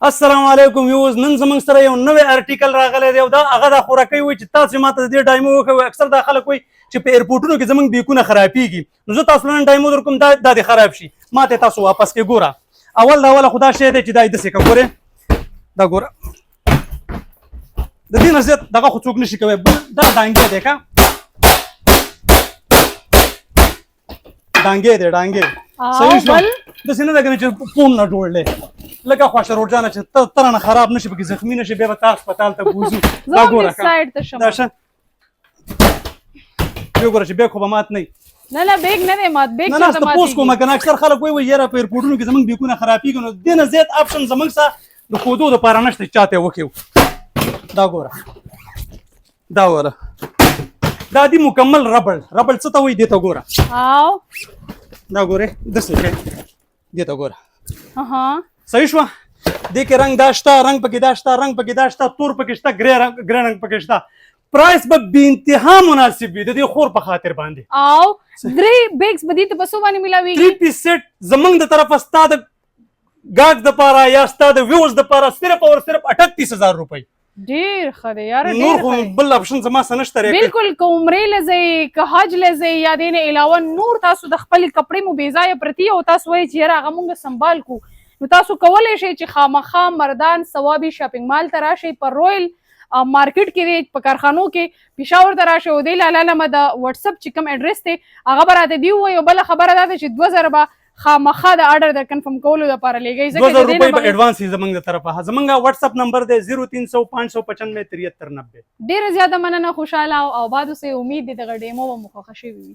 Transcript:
السلام علیکم یوز نن زمونږ سره یو نوی ارټیکل راغلی دی او دا هغه دا خوراکي وایي چې تاسو ماته د دې ډایمو وښوئ. اکثر دا خلک وایي چې په ایرپورټونو کې زمونږ بیکونه خرابېږي، نو زه تاسو نن ډایمو درکوم دا دې خراب شي، ماته یې تاسو واپس کړئ. ګوره اول د اوله خو دا شی دی چې دا یې داسې کړه، ګورې دا ګوره د دې نه زیات دغه خو څوک نشي کوی. بل دا ډانګې دی که ډانګې دی ډانګې صحیح شو. داسې نه ده که نه چې پوم نه جوړ دی لکه خوشه روډجانه چې ته رانه خراب نشي پکې زخمي نشي بیا به تا هسپتال ته بوځو. دا ګوره دا شه بیا ګوره چې بیګ خو به مات نه وي. نه بیګ نه دی مات، بیګ نه نه تپوس کوم که نه اکثر خلک وایي یاره په ایرپورټونو کې زموږ بیګونه خرابېږي، نو دې نه زیات آپشن زموږ سره د ښودو دپاره نشته چې چاته یې وښیو. دا ګوره دا ګوره دا دی مکمل ربړ. ربړ څه ته وایي دې ته ګوره دا ګورې داسې کوي دې ته ګوره صحیح شوه. دې کې رنګ دا شته، رنګ پکې دا شته، رنګ پکې دا شته، تور پکې شته، ګرې رنګ پکې شته. پرایس به بې انتها مناسب وي د دې خور په خاطر باندې. او درې بیګز به دې ته په څو باندې ملاویږي؟ 3 پیس سیټ زمونږ د طرفه ستا د ګاګ دپاره یا ستا د ویوز دپاره صرف او صرف 38,000 روپۍ. ډېر ښه دی یاره، نور خو بل اپشن زما څه نشته. بالکل که عمرې له ځئ که حج له ځئ یا دې نه علاوه نور تاسو د خپلې کپړې مو بې ځایه پرتې او تاسو وایئ چې یاره هغه مونږ سنبال کړو، نو تاسو کولی شئ چې خامخا مردان ثوابي شاپینګ مال ته راشئ، په رویل مارکیټ کې دی، په کارخانو کې پېښور ته راشئ او دې له علاوه د وټسپ چې کوم ایډرس دی هغه به راته دې ووایي. او بله خبره دا ده چې 2000 به خامخا د آرډر د کنفرم کولو لپاره لېږئ، 2000 روپۍ به ایډوانس وي زموږ د طرفه. زموږ وټسپ نمبر دی 0300 595 7390. ډېره زیاته مننه، خوشحاله او آباد اوسئ. امید دی دغه ډیمو به مو خوښه شوې وي.